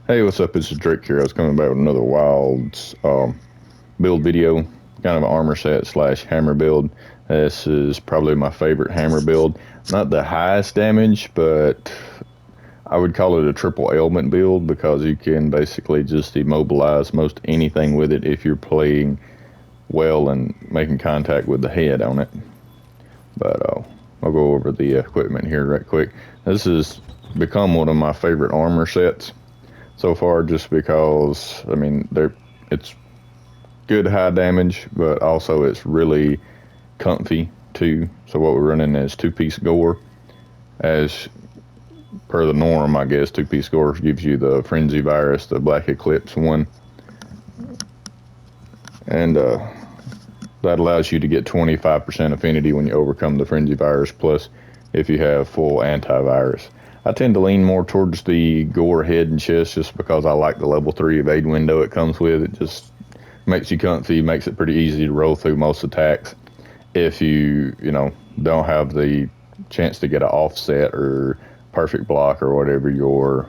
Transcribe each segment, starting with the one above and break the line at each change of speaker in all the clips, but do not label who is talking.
Hey, what's up? It's Drake here. I was coming back with another Wilds build video, kind of an armor set slash hammer build. This is probably my favorite hammer build. Not the highest damage, but I would call it a triple ailment build because you can basically just immobilize most anything with it if you're playing well and making contact with the head on it. But I'll go over the equipment here right quick. This has become one of my favorite armor sets so far, just because it's good high damage, but also it's really comfy too. So what we're running is two-piece gore. As per the norm, I guess two-piece gore gives you the frenzy virus, the black eclipse one, and that allows you to get 25% affinity when you overcome the frenzy virus, plus if you have full antivirus. I tend to lean more towards the gore head and chest just because I like the level 3 evade window it comes with. It just makes you comfy, makes it pretty easy to roll through most attacks if you don't have the chance to get an offset or perfect block or whatever you're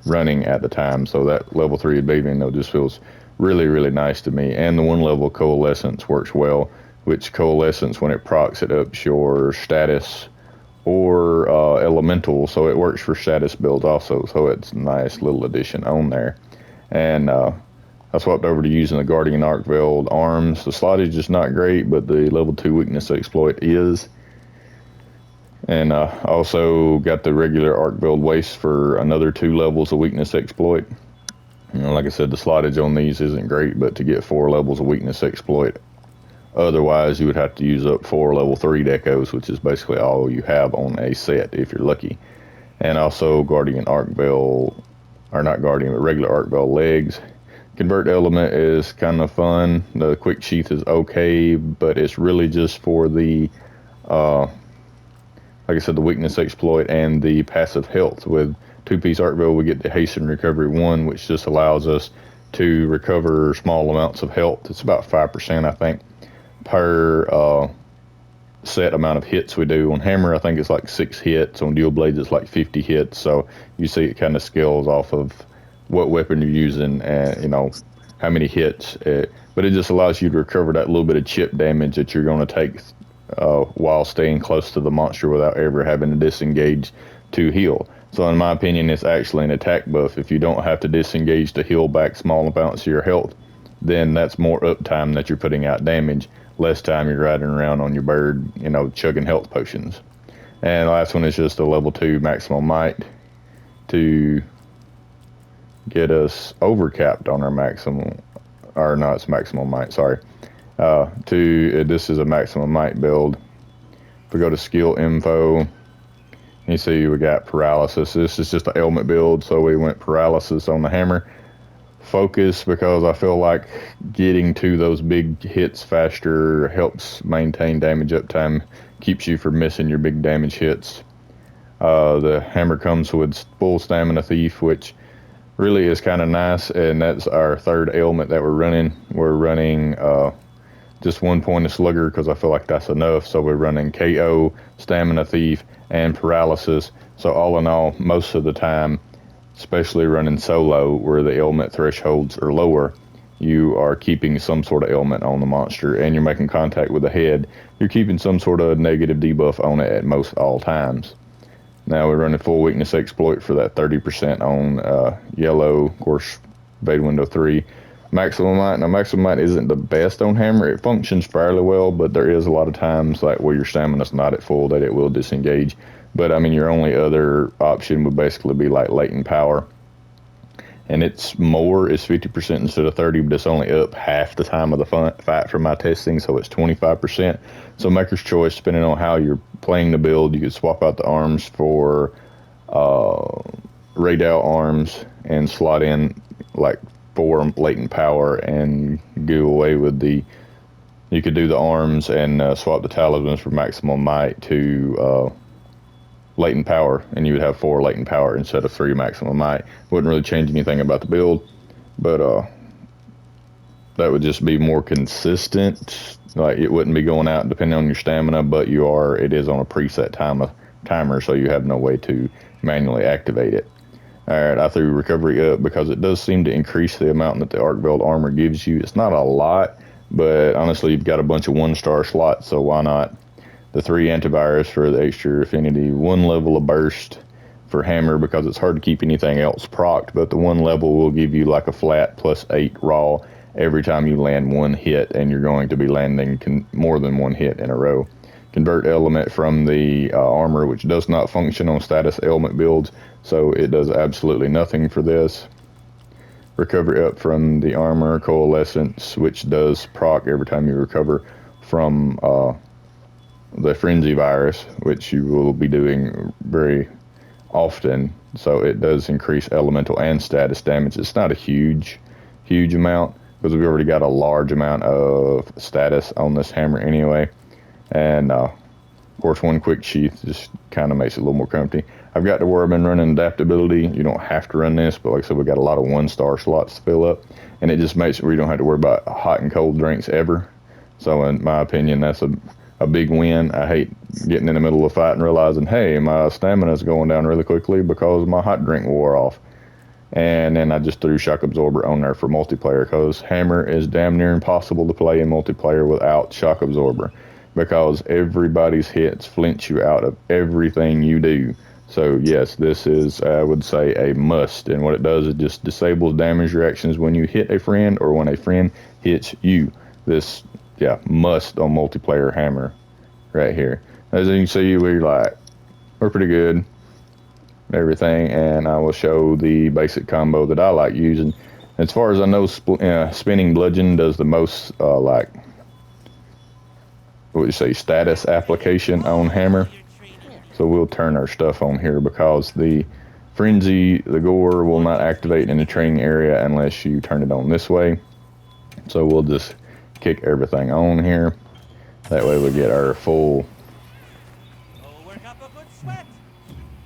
running at the time. So that level 3 evade window just feels really, really nice to me. And the one level coalescence works well, which coalescence, when it procs, it ups your status or elemental, so it works for status builds also, so it's a nice little addition on there. And I swapped over to using the Guardian Arc Veld arms. The slot is just not great, but the level 2 weakness exploit is. And also got the regular Arc Veld waist for another 2 levels of weakness exploit. Like I said, the slottage on these isn't great, but to get 4 levels of weakness exploit, otherwise you would have to use up 4 level 3 decos, which is basically all you have on a set if you're lucky. And also Guardian Arc Veld, or not Guardian, but regular Arc Veld legs. Convert element is kind of fun. The quick sheath is okay, but it's really just for the like I said, the weakness exploit and the passive health. With two-piece Arc Veld, we get the Hasten Recovery 1, which just allows us to recover small amounts of health. It's about 5%, I think, per set amount of hits we do. On hammer, I think it's like 6 hits. On dual blades, it's like 50 hits. So you see it kind of scales off of what weapon you're using and, how many hits. But it just allows you to recover that little bit of chip damage that you're going to take while staying close to the monster without ever having to disengage to heal. So in my opinion, it's actually an attack buff. If you don't have to disengage to heal back small amounts of your health, then that's more uptime that you're putting out damage, less time you're riding around on your bird, chugging health potions. And the last one is just a level 2 maximum might to get us overcapped on our maximum, or no, it's maximum might, sorry. This is a maximum might build. If we go to skill info, you see we got paralysis. This is just an ailment build, so we went paralysis on the hammer. Focus, because I feel like getting to those big hits faster helps maintain damage uptime, keeps you from missing your big damage hits. The hammer comes with full stamina thief, which really is kind of nice, and that's our third ailment that we're running. We're running just 1 point of slugger because I feel like that's enough. So we're running KO, stamina thief, and paralysis. So all in all, most of the time, especially running solo where the ailment thresholds are lower, you are keeping some sort of ailment on the monster and you're making contact with the head. You're keeping some sort of negative debuff on it at most all times. Now we're running full weakness exploit for that 30% on yellow, of course, evade window 3. Maximum might. Now maximum might isn't the best on hammer. It functions fairly well, but there is a lot of times like where your stamina's not at full that it will disengage. But I mean, your only other option would basically be like latent power, and it's 50% instead of 30, but it's only up half the time of the fight from my testing, so it's 25%. So maker's choice, depending on how you're playing the build, you could swap out the arms for Radal arms and slot in like 4 latent power and go away with you could do the arms and swap the talismans for maximum might to latent power, and you would have 4 latent power instead of 3 maximum might. Wouldn't really change anything about the build, but that would just be more consistent. Like it wouldn't be going out depending on your stamina, but it is on a preset timer, so you have no way to manually activate it. Alright, I threw recovery up because it does seem to increase the amount that the arc belt armor gives you. It's not a lot, but honestly, you've got a bunch of 1-star slots, so why not? The 3 antivirus for the extra affinity, 1 level of burst for hammer because it's hard to keep anything else procced, but the 1 level will give you like a flat +8 raw every time you land 1 hit, and you're going to be landing more than 1 hit in a row. Convert element from the armor, which does not function on status ailment builds, so it does absolutely nothing for this. Recovery up from the armor coalescence, which does proc every time you recover from the frenzy virus, which you will be doing very often. So it does increase elemental and status damage. It's not a huge amount because we've already got a large amount of status on this hammer anyway. And of course, 1 quick sheath just kind of makes it a little more comfy. I've got to where I've been running adaptability. You don't have to run this, but like I said, we've got a lot of 1-star slots to fill up, and it just makes it where you don't have to worry about hot and cold drinks ever. So in my opinion, that's a big win. I hate getting in the middle of a fight and realizing, hey, my stamina's going down really quickly because my hot drink wore off. And then I just threw Shock Absorber on there for multiplayer because Hammer is damn near impossible to play in multiplayer without Shock Absorber, because everybody's hits flinch you out of everything you do. So yes, this is, I would say, a must. And what it does is just disables damage reactions when you hit a friend or when a friend hits you. This, yeah, must on multiplayer Hammer right here. As you can see, we're pretty good, everything. And I will show the basic combo that I like using. As far as I know, Spinning Bludgeon does the most, what would you say, status application on Hammer. So we'll turn our stuff on here because the Frenzy, the Gore, will not activate in the training area unless you turn it on this way. So we'll just kick everything on here. That way we get our full,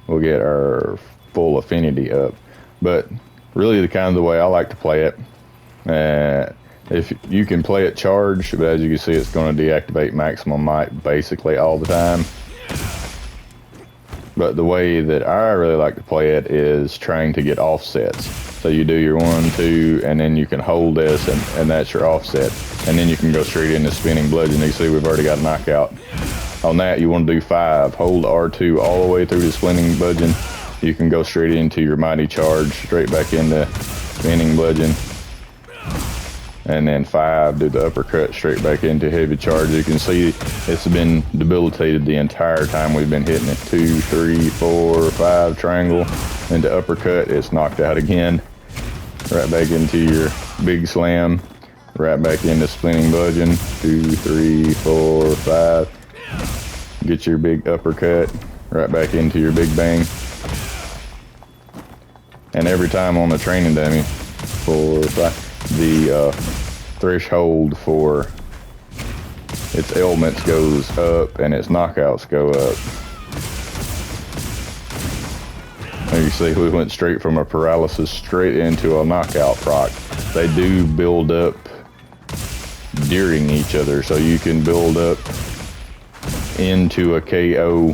we'll get our full affinity up. But really, the kind of the way I like to play it, if you can play it charged, but as you can see, it's going to deactivate maximum might basically all the time. But the way that I really like to play it is trying to get offsets. So you do your 1, 2, and then you can hold this, and that's your offset. And then you can go straight into Spinning Bludgeon. You see we've already got a knockout. On that, you want to do 5. Hold R2 all the way through the Spinning Bludgeon. You can go straight into your Mighty Charge, straight back into Spinning Bludgeon. And then 5, do the uppercut straight back into Heavy Charge. You can see it's been debilitated the entire time we've been hitting it. 2, 3, 4, 5 triangle into uppercut. It's knocked out again. Right back into your big slam. Right back into Spinning Bludgeon. 2, 3, 4, 5. Get your big uppercut. Right back into your big bang. And every time on the training dummy, 4, 5. The threshold for its ailments goes up and its knockouts go up. And you see we went straight from a paralysis straight into a knockout proc. They do build up during each other, so you can build up into a KO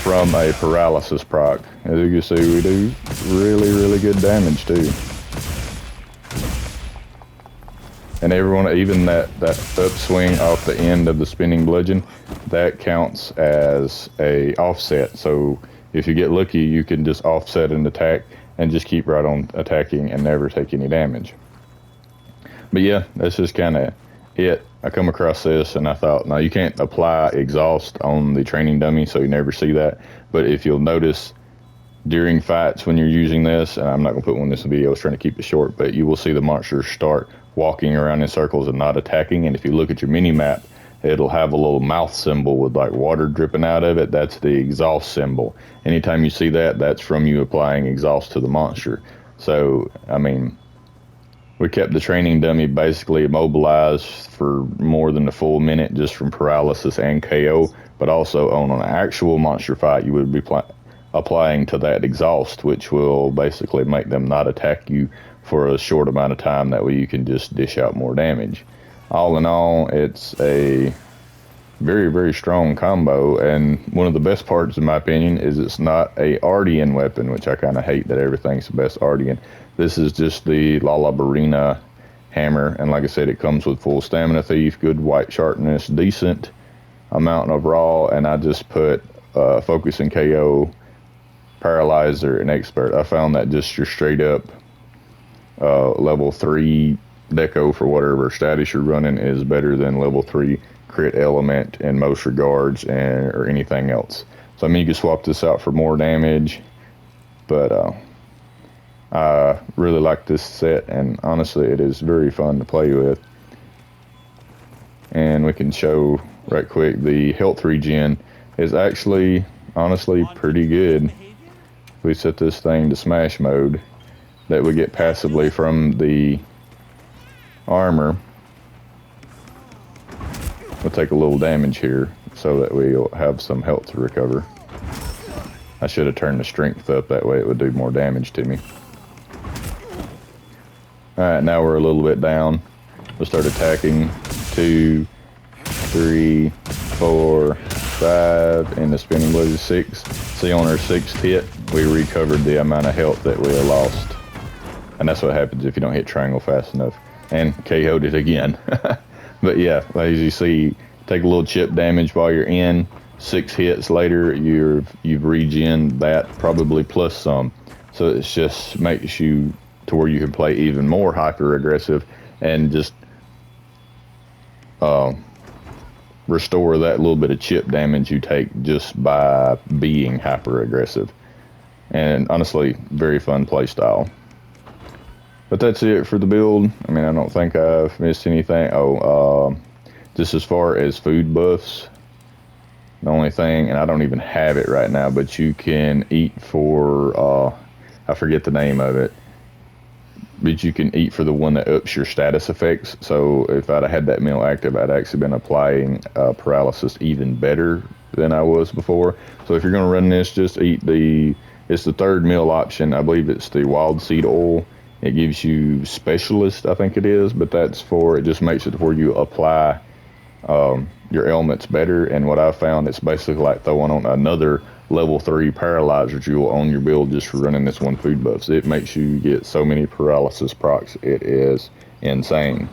from a paralysis proc. As you can see, we do really good damage too. And everyone, even that upswing off the end of the Spinning Bludgeon, that counts as a offset. So if you get lucky, you can just offset an attack and just keep right on attacking and never take any damage. But yeah, that's just kind of it. I come across this and I thought, no, you can't apply exhaust on the training dummy, so you never see that. But if you'll notice during fights when you're using this, and I'm not going to put one in this video, I was trying to keep it short, but you will see the monsters start walking around in circles and not attacking. And if you look at your mini map, it'll have a little mouth symbol with like water dripping out of it. That's the exhaust symbol. Anytime you see that, that's from you applying exhaust to the monster. So I mean, we kept the training dummy basically immobilized for more than a full minute just from paralysis and KO, but also on an actual monster fight you would be applying to that exhaust, which will basically make them not attack you for a short amount of time. That way you can just dish out more damage. All in all, it's a very, very strong combo. And one of the best parts, in my opinion, is it's not a Ardian weapon, which I kind of hate that everything's the best Ardian. This is just the Lalabarina hammer, and like I said, it comes with full stamina thief, good white sharpness, decent amount of raw, and I just put focus and KO, paralyzer, and expert. I found that just your straight up level 3 deco for whatever status you're running is better than level 3 crit element in most regards, or anything else. So I mean, you can swap this out for more damage, but I really like this set, and honestly it is very fun to play with. And we can show right quick, the health regen is actually honestly pretty good. We set this thing to smash mode that we get passively from the armor. We'll take a little damage here so that we'll have some health to recover. I should have turned the strength up, that way it would do more damage to me. Alright, now we're a little bit down. We'll start attacking. 2, 3, 4, 5, and the spinning blade is 6. See, on our 6th hit, we recovered the amount of health that we lost. And that's what happens if you don't hit triangle fast enough. And KO'd it again. But yeah, as you see, take a little chip damage while you're in. 6 hits later, you've regened that, probably plus some. So it just makes you to where you can play even more hyper aggressive and just restore that little bit of chip damage you take just by being hyper aggressive. And honestly, very fun play style. But that's it for the build. I mean, I don't think I've missed anything. Just as far as food buffs, the only thing, and I don't even have it right now, but you can eat for, I forget the name of it, but you can eat for the one that ups your status effects. So if I'd have had that meal active, I'd actually been applying paralysis even better than I was before. So if you're going to run this, just eat it's the 3rd meal option. I believe it's the wild seed oil. It gives you specialist, I think it is, but it just makes it where you apply your ailments better. And what I found, it's basically like throwing on another level 3 paralyzer jewel on your build just for running this one food buff. So it makes you get so many paralysis procs, it is insane.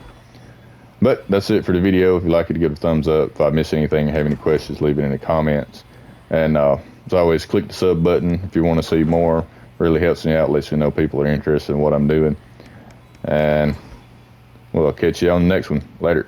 But that's it for the video. If you like it, give it a thumbs up. If I miss anything, have any questions, leave it in the comments. And as always, click the sub button if you want to see more. Really helps me out, lets me know people are interested in what I'm doing. And we'll catch you on the next one. Later.